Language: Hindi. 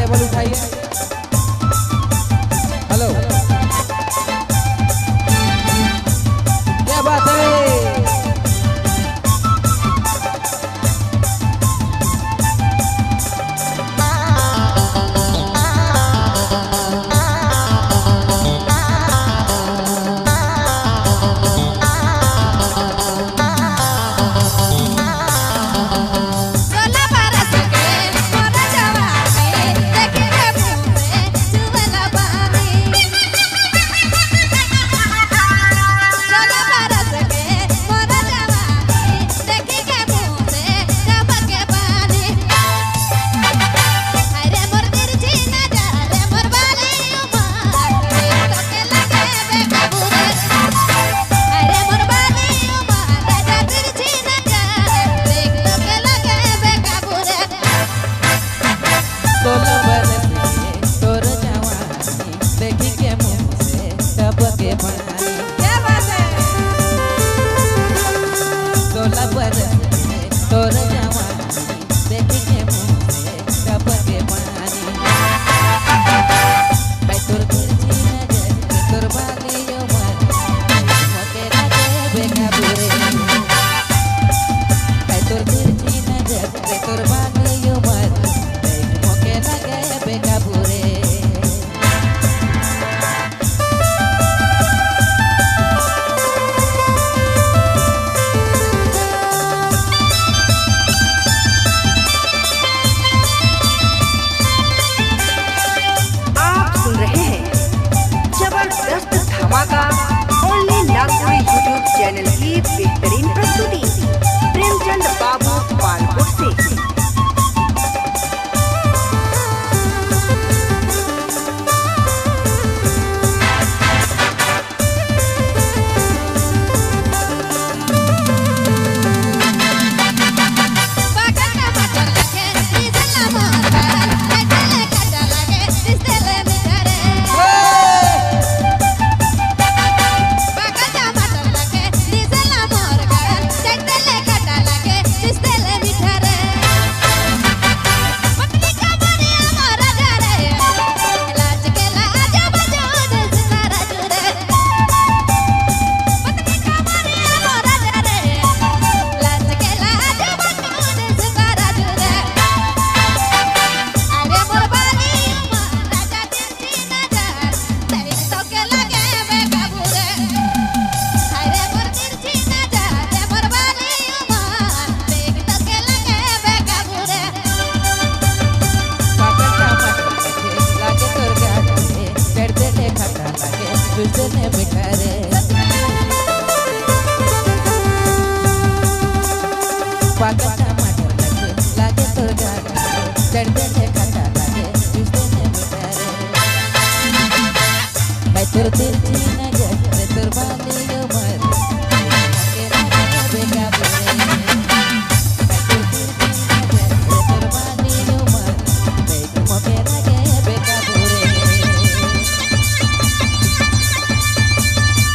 टेबल उठाइए। हेलो, क्या बात है? तोर जवानी देख के मुँह से टपके पानी, तोर तिरछी नजर तोर बाली उमर मोके लगे बेकाबू रे, तोर तिरछी नजर तोर बाली उमर मोके लगे बेकाबू रे। धमाका ओनली नागपुरी यूट्यूब चैनल की बेहतरीन प्रस्तुति प्रेमचंद बाबू पालपुर से। पागल टमाटर लागे तो गाना चढ़ते थे खट्टा लागे जुस्ते ने बेटा रे, मैं तोर तिरछी नजर तोर बाली